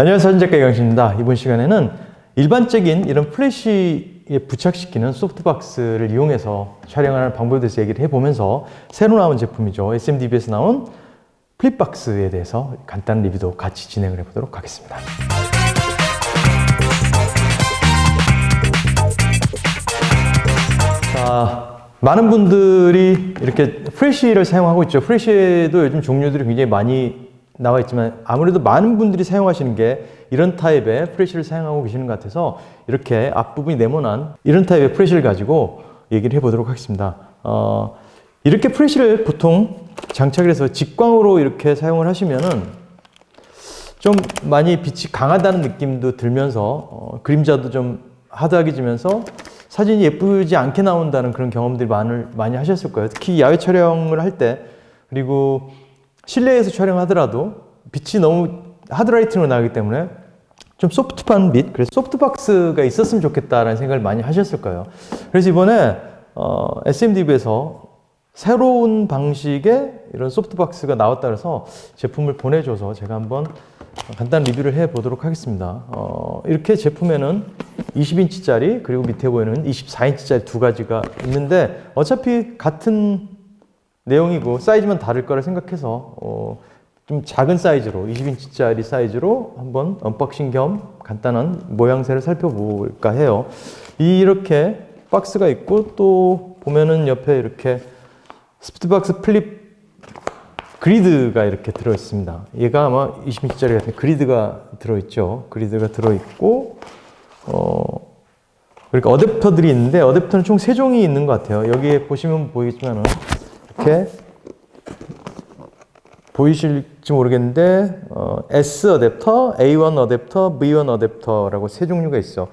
안녕하세요. 사진작가 이강신입니다. 이번 시간에는 일반적인 이런 플래시에 부착시키는 소프트박스를 이용해서 촬영하는 방법에 대해서 얘기를 해보면서 새로 나온 제품이죠. SMDB에서 나온 플립박스에 대해서 간단한 리뷰도 같이 진행을 해보도록 하겠습니다. 자, 많은 분들이 이렇게 플래시를 사용하고 있죠. 플래시에도 요즘 종류들이 굉장히 많이 나와 있지만 아무래도 많은 분들이 사용하시는 게 이런 타입의 플래시를 사용하고 계시는 것 같아서 이렇게 앞부분이 네모난 이런 타입의 플래시를 가지고 얘기를 해보도록 하겠습니다. 이렇게 플래시를 보통 장착을 해서 직광으로 이렇게 사용을 하시면은 좀 많이 빛이 강하다는 느낌도 들면서 그림자도 좀 하드하게 지면서 사진이 예쁘지 않게 나온다는 그런 경험들이 많이 하셨을 거예요. 특히 야외 촬영을 할 때, 그리고 실내에서 촬영하더라도 빛이 너무 하드라이팅으로 나오기 때문에 좀 소프트한 빛, 그래서 소프트박스가 있었으면 좋겠다라는 생각을 많이 하셨을 거예요. 그래서 이번에 SMDB에서 새로운 방식의 이런 소프트박스가 나왔다 그래서 제품을 보내줘서 제가 한번 간단한 리뷰를 해보도록 하겠습니다. 이렇게 제품에는 20인치짜리 그리고 밑에 보이는 24인치짜리 두 가지가 있는데 어차피 같은 내용이고 사이즈만 다를 거라 생각해서 좀 작은 사이즈로 20인치짜리 사이즈로 한번 언박싱 겸 간단한 모양새를 살펴볼까 해요. 이렇게 박스가 있고 또 보면은 옆에 이렇게 소프트박스 플립 그리드가 이렇게 들어 있습니다. 얘가 아마 20인치짜리 같은 그리드가 들어 있죠. 그리드가 들어 있고 그러니까 어댑터들이 있는데 어댑터는 총 3종이 있는 것 같아요. 여기에 보시면 보이겠지만은 이렇게 보이실지 모르겠는데 S 어댑터, A1 어댑터, V1 어댑터라고 3종류가 있어.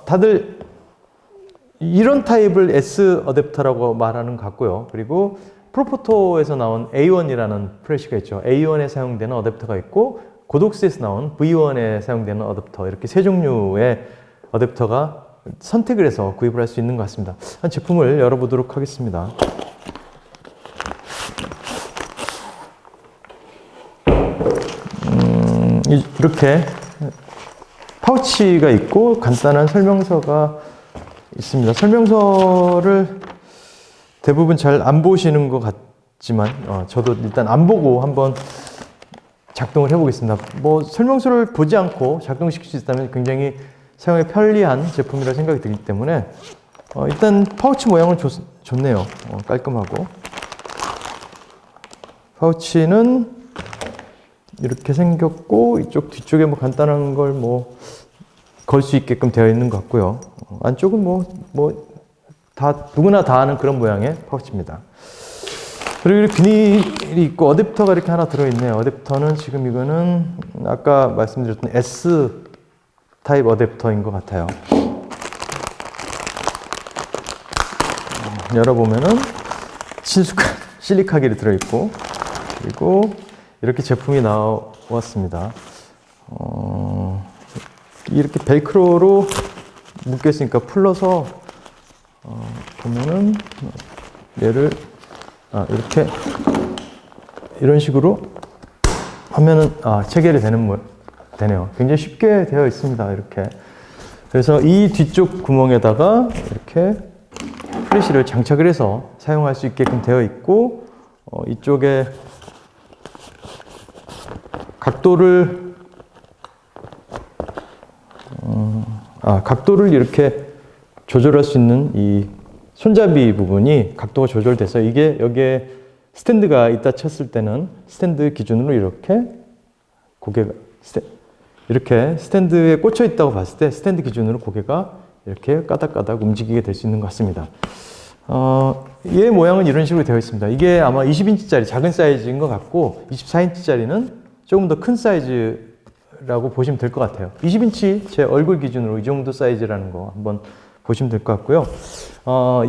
다들 이런 타입을 S 어댑터라고 말하는 것 같고요. 그리고 프로포토에서 나온 A1이라는 플래시가 있죠. A1에 사용되는 어댑터가 있고 고독스에서 나온 V1에 사용되는 어댑터, 이렇게 3종류의 어댑터가 선택을 해서 구입을 할 수 있는 것 같습니다. 한 제품을 열어보도록 하겠습니다. 이렇게 파우치가 있고 간단한 설명서가 있습니다. 설명서를 대부분 잘 안 보시는 것 같지만 저도 일단 안 보고 한번 작동을 해보겠습니다. 뭐 설명서를 보지 않고 작동시킬 수 있다면 굉장히 사용에 편리한 제품이라 생각이 들기 때문에 일단 파우치 모양은 좋네요. 깔끔하고 파우치는 이렇게 생겼고 이쪽 뒤쪽에 뭐 간단한 걸 뭐 걸 수 있게끔 되어 있는 것 같고요. 안쪽은 다 누구나 다 아는 그런 모양의 파우치입니다. 그리고 이렇게 비닐이 있고 어댑터가 이렇게 하나 들어있네요. 어댑터는 지금 이거는 아까 말씀드렸던 S 타입 어댑터인 것 같아요. 열어보면은 친숙한 실리카겔이 들어있고 그리고 이렇게 제품이 나왔습니다. 이렇게 벨크로로 묶여있으니까 풀러서 보면은 얘를 이렇게 이런 식으로 하면은 체결이 되네요. 굉장히 쉽게 되어 있습니다. 이렇게. 그래서 이 뒤쪽 구멍에다가 이렇게 플래시를 장착을 해서 사용할 수 있게끔 되어 있고 이쪽에 각도를 이렇게 조절할 수 있는 이 손잡이 부분이 각도가 조절돼서 이게 여기에 스탠드가 있다 쳤을 때는 스탠드 기준으로 이렇게 고개가 이렇게 스탠드에 꽂혀 있다고 봤을 때 스탠드 기준으로 고개가 이렇게 까닥까닥 움직이게 될 수 있는 것 같습니다. 얘 모양은 이런 식으로 되어 있습니다. 이게 아마 20인치짜리 작은 사이즈인 것 같고 24인치짜리는 조금 더 큰 사이즈라고 보시면 될 것 같아요. 20인치 제 얼굴 기준으로 이 정도 사이즈라는 거 한번 보시면 될 것 같고요.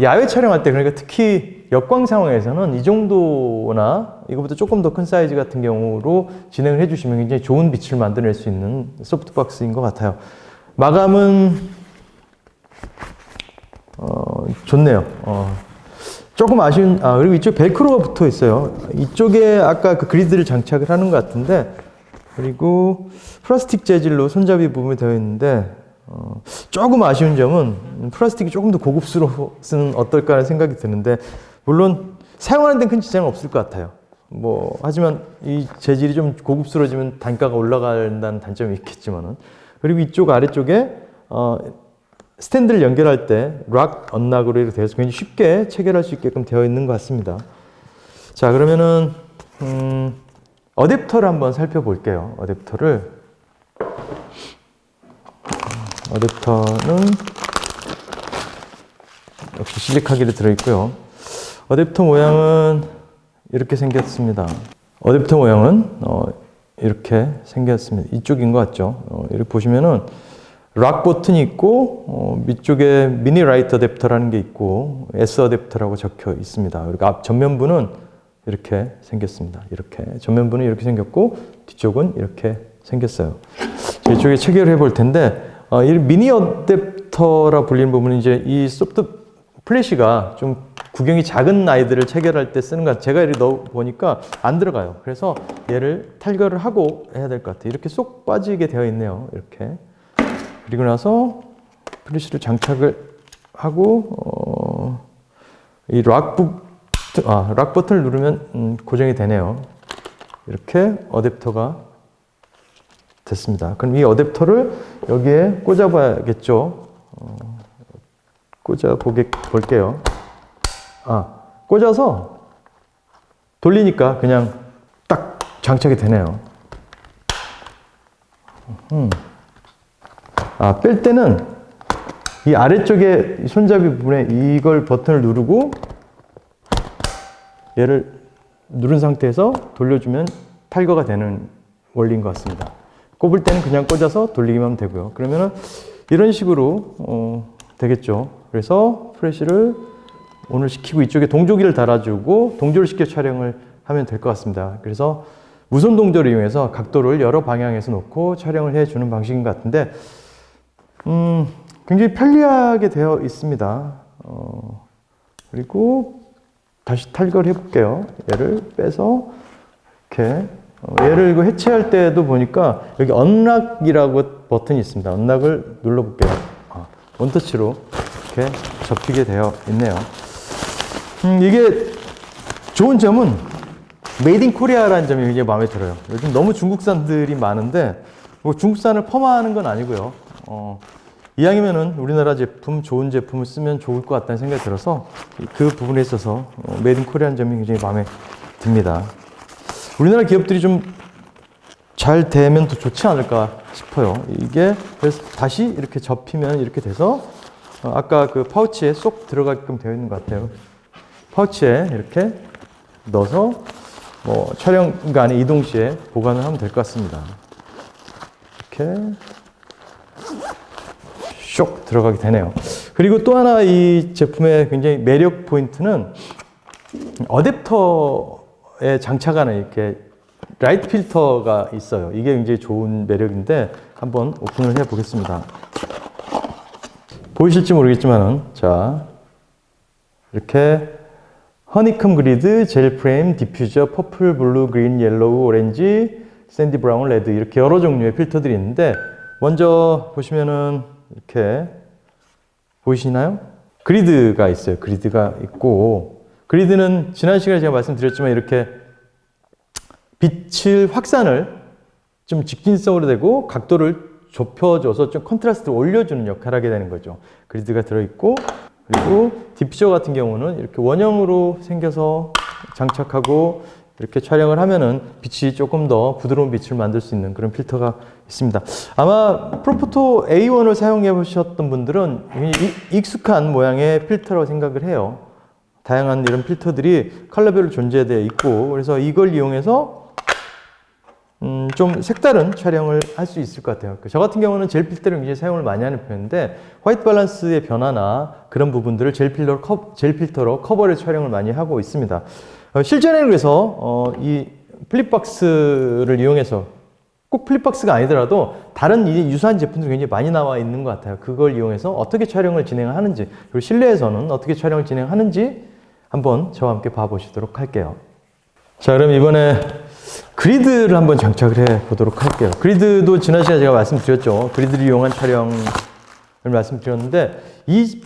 야외 촬영할 때, 그러니까 특히 역광 상황에서는 이 정도나 이거보다 조금 더 큰 사이즈 같은 경우로 진행을 해주시면 굉장히 좋은 빛을 만들어낼 수 있는 소프트박스인 것 같아요. 마감은 좋네요. 조금 아쉬운, 그리고 이쪽 벨크로가 붙어 있어요. 이쪽에 아까 그 그리드를 장착을 하는 것 같은데 그리고 플라스틱 재질로 손잡이 부분이 되어 있는데 조금 아쉬운 점은 플라스틱이 조금 더 고급스러웠으면 어떨까 하는 생각이 드는데, 물론 사용하는 데는 큰 지장은 없을 것 같아요. 하지만 이 재질이 좀 고급스러워지면 단가가 올라간다는 단점이 있겠지만은. 그리고 이쪽 아래쪽에 스탠드를 연결할 때 락 언락으로 이렇게 되어서 굉장히 쉽게 체결할 수 있게끔 되어 있는 것 같습니다. 자, 그러면은 어댑터를 한번 살펴볼게요. 어댑터는 역시 실리카기로 들어있고요. 어댑터 모양은 이렇게 생겼습니다. 어댑터 모양은 이렇게 생겼습니다. 이쪽인 것 같죠? 이렇게 보시면은 락 버튼이 있고 밑쪽에 미니 라이트 어댑터라는 게 있고 S 어댑터라고 적혀 있습니다. 그리고 앞 전면부는 이렇게 생겼습니다. 이렇게 전면부는 이렇게 생겼고 뒤쪽은 이렇게 생겼어요. 이쪽에 체결을 해볼 텐데, 이 미니 어댑터라 불리는 부분은 이제 이 소프트 플래시가 좀 구경이 작은 아이들을 체결할 때 쓰는 것, 제가 이렇게 넣어 보니까 안 들어가요. 그래서 얘를 탈거를 하고 해야 될 것 같아요. 이렇게 쏙 빠지게 되어 있네요. 이렇게. 그리고 나서 플래시를 장착을 하고 이 락 버튼을 누르면 고정이 되네요. 이렇게 어댑터가 됐습니다. 그럼 이 어댑터를 여기에 꽂아 봐야겠죠. 꽂아 볼게요. 꽂아서 돌리니까 그냥 딱 장착이 되네요. 뺄 때는 이 아래쪽에 손잡이 부분에 이걸 버튼을 누르고 얘를 누른 상태에서 돌려주면 탈거가 되는 원리인 것 같습니다. 꼽을 때는 그냥 꽂아서 돌리기만 하면 되고요. 그러면은 이런 식으로 되겠죠. 그래서 프레쉬를 온을 시키고 이쪽에 동조기를 달아주고 동조를 시켜 촬영을 하면 될 것 같습니다. 그래서 무선 동조를 이용해서 각도를 여러 방향에서 놓고 촬영을 해주는 방식인 것 같은데, 굉장히 편리하게 되어 있습니다. 그리고 다시 탈거를 해볼게요. 얘를 빼서 이렇게 얘를 이거 해체할 때도 보니까 여기 언락이라고 버튼이 있습니다. 언락을 눌러볼게요. 원터치로 이렇게 접히게 되어 있네요. 이게 좋은 점은 메이드 인 코리아라는 점이 굉장히 마음에 들어요. 요즘 너무 중국산들이 많은데 중국산을 폄하하는 건 아니고요. 이왕이면은 우리나라 제품, 좋은 제품을 쓰면 좋을 것 같다는 생각이 들어서 그 부분에 있어서 메이드 인 코리아라는 점이 굉장히 마음에 듭니다. 우리나라 기업들이 좀 잘 되면 더 좋지 않을까 싶어요. 이게 그래서 다시 이렇게 접히면 이렇게 돼서 아까 그 파우치에 쏙 들어가게끔 되어 있는 것 같아요. 파우치에 이렇게 넣어서 촬영간에 이동 시에 보관을 하면 될 것 같습니다. 이렇게 쏙 들어가게 되네요. 그리고 또 하나 이 제품의 굉장히 매력 포인트는 어댑터에 장착하는 이렇게 라이트 필터가 있어요. 이게 굉장히 좋은 매력인데 한번 오픈을 해 보겠습니다. 보이실지 모르겠지만은, 자, 이렇게 허니컴 그리드, 젤 프레임, 디퓨저, 퍼플, 블루, 그린, 옐로우, 오렌지, 샌디 브라운, 레드 이렇게 여러 종류의 필터들이 있는데, 먼저 보시면은 이렇게 보이시나요? 그리드가 있어요. 그리드가 있고, 그리드는 지난 시간에 제가 말씀드렸지만 이렇게 빛을 확산을 좀 직진성으로 되고 각도를 좁혀줘서 좀 컨트라스트를 올려주는 역할을 하게 되는 거죠. 그리드가 들어있고, 그리고 디퓨저 같은 경우는 이렇게 원형으로 생겨서 장착하고 이렇게 촬영을 하면은 빛이 조금 더 부드러운 빛을 만들 수 있는 그런 필터가 있습니다. 아마 프로포토 A1을 사용해 보셨던 분들은 굉장히 익숙한 모양의 필터라고 생각을 해요. 다양한 이런 필터들이 컬러별로 존재되어 있고, 그래서 이걸 이용해서 좀 색다른 촬영을 할 수 있을 것 같아요. 저 같은 경우는 젤 필터를 굉장히 사용을 많이 하는 편인데, 화이트 밸런스의 변화나 그런 부분들을 젤 필터로 커버를 촬영을 많이 하고 있습니다. 실전에는 그래서 이 플립박스를 이용해서 꼭 플립박스가 아니더라도 다른 유사한 제품들이 굉장히 많이 나와 있는 것 같아요. 그걸 이용해서 어떻게 촬영을 진행하는지, 그리고 실내에서는 어떻게 촬영을 진행하는지 한번 저와 함께 봐보시도록 할게요. 자, 그럼 이번에 그리드를 한번 장착을 해 보도록 할게요. 그리드도 지난 시간에 제가 말씀드렸죠. 그리드를 이용한 촬영을 말씀드렸는데, 이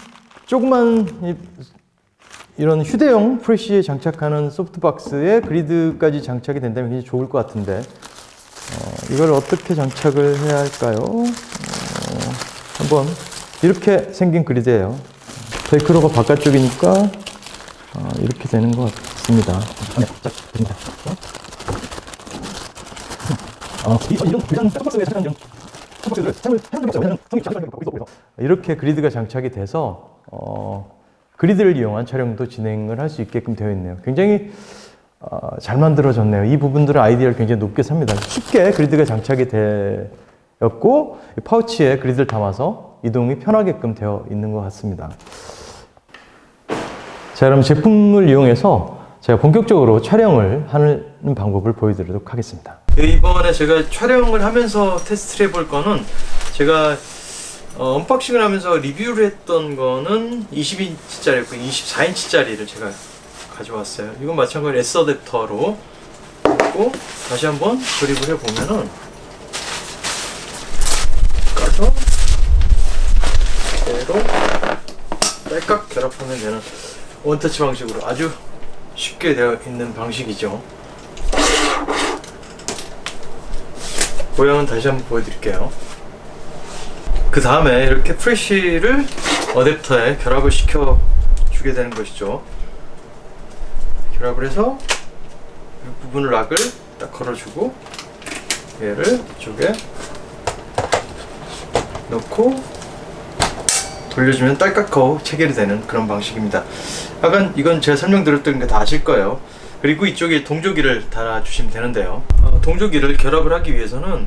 조그만 이런 휴대용 프레쉬에 장착하는 소프트박스에 그리드까지 장착이 된다면 굉장히 좋을 것 같은데, 이걸 어떻게 장착을 해야 할까요? 한번 이렇게 생긴 그리드예요. 벨크로가 바깥쪽이니까 이렇게 되는 것 같습니다. 이렇게 그리드가 장착이 돼서 그리드를 이용한 촬영도 진행을 할 수 있게끔 되어 있네요. 굉장히 잘 만들어졌네요. 이 부분들은 아이디어를 굉장히 높게 삽니다. 쉽게 그리드가 장착이 되었고, 파우치에 그리드를 담아서 이동이 편하게끔 되어 있는 것 같습니다. 자, 그럼 제품을 이용해서 제가 본격적으로 촬영을 하는 방법을 보여드리도록 하겠습니다. 이번에 제가 촬영을 하면서 테스트를 해볼 거는, 제가 언박싱을 하면서 리뷰를 했던 거는 20인치짜리였고 24인치짜리를 제가 가져왔어요. 이건 마찬가지로 S 어댑터로 했고, 다시 한번 조립을 해보면은 까서 그대로 딸깍 결합하면 되는 원터치 방식으로 아주 쉽게 되어 있는 방식이죠. 모양은 다시 한번 보여드릴게요. 그 다음에 이렇게 프레쉬를 어댑터에 결합을 시켜 주게 되는 것이죠. 결합을 해서 이 부분을 락을 딱 걸어주고, 얘를 이쪽에 넣고 돌려주면 딸깍하고 체결이 되는 그런 방식입니다. 약간 이건 제가 설명드렸던 게 다 아실 거예요. 그리고 이쪽에 동조기를 달아주시면 되는데요. 동조기를 결합을 하기 위해서는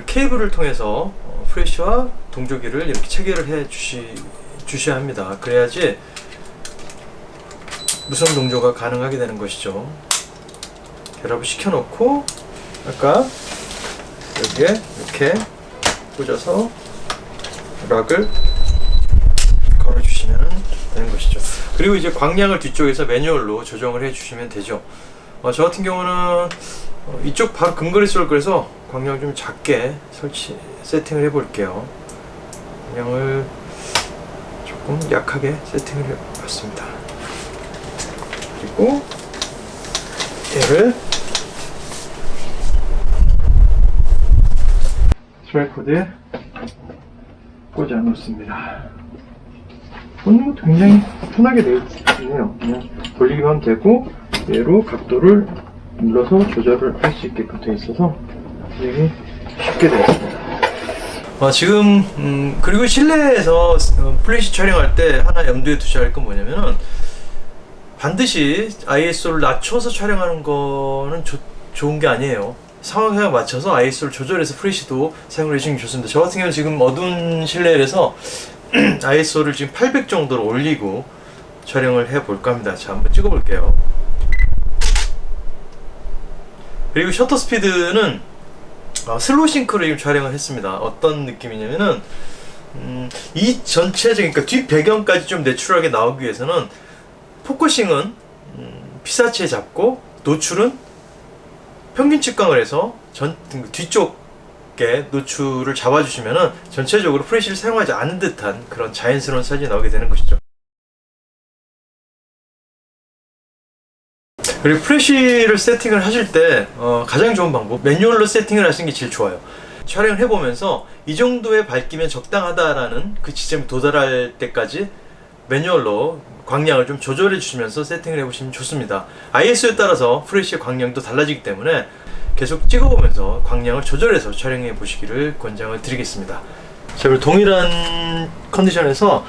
케이블을 통해서 프레쉬와 동조기를 이렇게 체결을 해 주셔야 합니다. 그래야지 무선 동조가 가능하게 되는 것이죠. 결합을 시켜놓고 아까 여기에 이렇게 꽂아서 락을 걸어주시면 되는 것이죠. 그리고 이제 광량을 뒤쪽에서 매뉴얼로 조정을 해주시면 되죠. 저 같은 경우는 이쪽 바로 근거리수를 그래서 광량을 좀 작게 세팅을 해볼게요. 광량을 조금 약하게 세팅을 해봤습니다. 그리고 얘를 트라이포드에 꽂아 놓습니다. 꽂는 것도 굉장히 편하게 되어 있네요. 그냥 돌리기만 하면 되고, 얘로 각도를 눌러서 조절을 할 수 있게끔 되어 있어서 굉장히 쉽게 되어 있습니다. 지금 그리고 실내에서 플래시 촬영할 때 하나 염두에 두셔야 할 건 뭐냐면은, 반드시 ISO를 낮춰서 촬영하는 거는 좋은 게 아니에요. 상황에 맞춰서 ISO를 조절해서 프레시도 사용을 해주시는 게 좋습니다. 저 같은 경우는 지금 어두운 실내에서 ISO를 지금 800 정도로 올리고 촬영을 해볼까 합니다. 자, 한번 찍어볼게요. 그리고 셔터 스피드는 슬로우 싱크로 지금 촬영을 했습니다. 어떤 느낌이냐면은 이 전체적인, 그러니까 뒷 배경까지 좀 내추럴하게 나오기 위해서는 포커싱은 피사체에 잡고, 노출은 평균 측광을 해서 뒤쪽에 노출을 잡아주시면은 전체적으로 프레쉬를 사용하지 않은 듯한 그런 자연스러운 사진이 나오게 되는 것이죠. 그리고 프레쉬를 세팅을 하실 때 가장 좋은 방법, 매뉴얼로 세팅을 하시는 게 제일 좋아요. 촬영을 해보면서 이 정도의 밝기면 적당하다라는 그 지점에 도달할 때까지 매뉴얼로 광량을 좀 조절해 주시면서 세팅을 해보시면 좋습니다. ISO에 따라서 프레쉬의 광량도 달라지기 때문에 계속 찍어보면서 광량을 조절해서 촬영해 보시기를 권장을 드리겠습니다. 자, 그리고 동일한 컨디션에서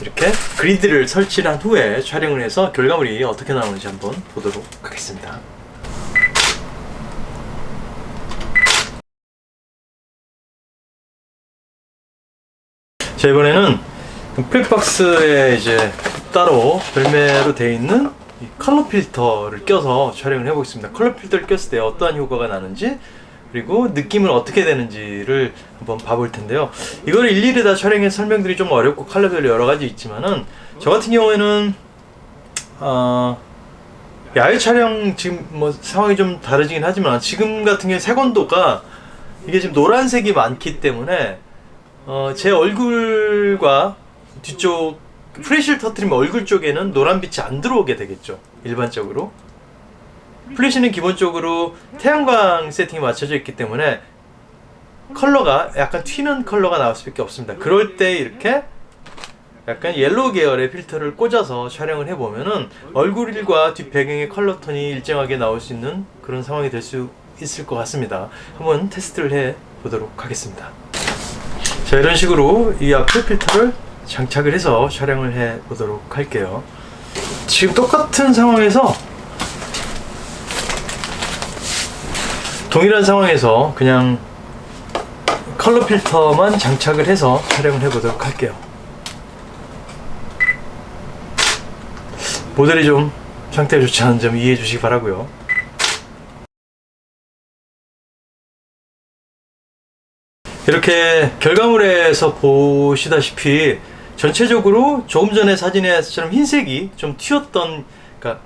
이렇게 그리드를 설치한 후에 촬영을 해서 결과물이 어떻게 나오는지 한번 보도록 하겠습니다. 자, 이번에는 플립박스에 이제 따로 별매로 되어 있는 이 컬러 필터를 껴서 촬영을 해보겠습니다. 컬러 필터를 꼈을 때 어떠한 효과가 나는지, 그리고 느낌은 어떻게 되는지를 한번 봐볼 텐데요. 이걸 일일이 다 촬영해서 설명드리기 좀 어렵고 컬러별로 여러 가지 있지만은, 저 같은 경우에는 야외 촬영 지금 뭐 상황이 좀 다르긴 하지만 지금 같은 경우에 색온도가 이게 지금 노란색이 많기 때문에 제 얼굴과 뒤쪽 플래시를 터뜨리면 얼굴 쪽에는 노란빛이 안 들어오게 되겠죠. 일반적으로 플래시는 기본적으로 태양광 세팅이 맞춰져 있기 때문에 컬러가 약간 튀는 컬러가 나올 수밖에 없습니다. 그럴 때 이렇게 약간 옐로우 계열의 필터를 꽂아서 촬영을 해보면은 얼굴과 뒷 배경의 컬러 톤이 일정하게 나올 수 있는 그런 상황이 될 수 있을 것 같습니다. 한번 테스트를 해 보도록 하겠습니다. 자, 이런 식으로 이 앞에 필터를 장착을 해서 촬영을 해 보도록 할게요. 지금 똑같은 상황에서 동일한 상황에서 그냥 컬러 필터만 장착을 해서 촬영을 해 보도록 할게요. 모델이 좀 상태가 좋지 않은 점 이해해 주시기 바라고요. 이렇게 결과물에서 보시다시피 전체적으로 조금 전에 사진에서처럼 흰색이 좀 튀었던, 그러니까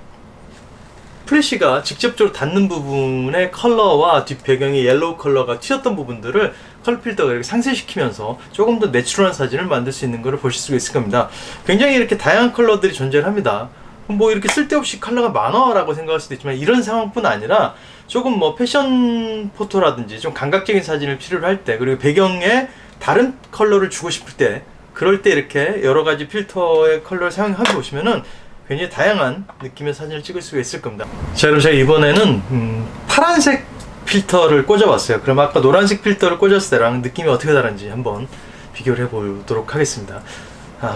플래시가 직접적으로 닿는 부분의 컬러와 뒷 배경의 옐로우 컬러가 튀었던 부분들을 컬러 필터가 이렇게 상쇄시키면서 조금 더 내추럴한 사진을 만들 수 있는 것을 보실 수가 있을 겁니다. 굉장히 이렇게 다양한 컬러들이 존재를 합니다. 뭐 이렇게 쓸데없이 컬러가 많아라고 생각할 수도 있지만 이런 상황뿐 아니라 조금 뭐 패션 포토라든지 좀 감각적인 사진을 필요로 할 때, 그리고 배경에 다른 컬러를 주고 싶을 때, 그럴 때 이렇게 여러 가지 필터의 컬러를 사용해 보시면은 굉장히 다양한 느낌의 사진을 찍을 수가 있을 겁니다. 자, 그럼 제가 이번에는 파란색 필터를 꽂아봤어요. 그럼 아까 노란색 필터를 꽂았을 때랑 느낌이 어떻게 다른지 한번 비교를 해보도록 하겠습니다.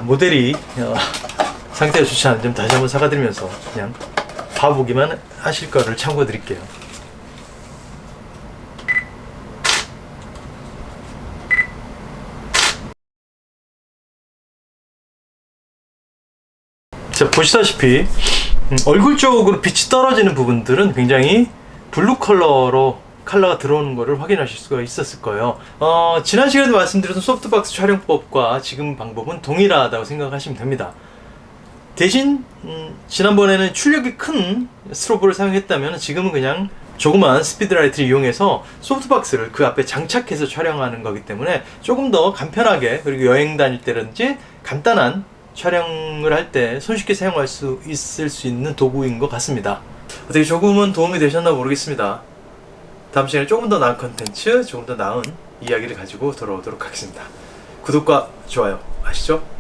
모델이 상태가 좋지 않은 점 다시 한번 사과드리면서 그냥 봐보기만 하실 거를 참고드릴게요. 자, 보시다시피 얼굴 쪽으로 빛이 떨어지는 부분들은 굉장히 블루 컬러로 컬러가 들어오는 것을 확인하실 수가 있었을 거예요. 지난 시간에도 말씀드렸던 소프트박스 촬영법과 지금 방법은 동일하다고 생각하시면 됩니다. 대신 지난번에는 출력이 큰 스트로보를 사용했다면 지금은 그냥 조그만 스피드라이트를 이용해서 소프트박스를 그 앞에 장착해서 촬영하는 거기 때문에 조금 더 간편하게, 그리고 여행 다닐 때라든지 간단한 촬영을 할 때 손쉽게 사용할 수 있을 수 있는 도구인 것 같습니다. 어떻게 조금은 도움이 되셨나 모르겠습니다. 다음 시간에 조금 더 나은 컨텐츠, 조금 더 나은 이야기를 가지고 돌아오도록 하겠습니다. 구독과 좋아요 아시죠?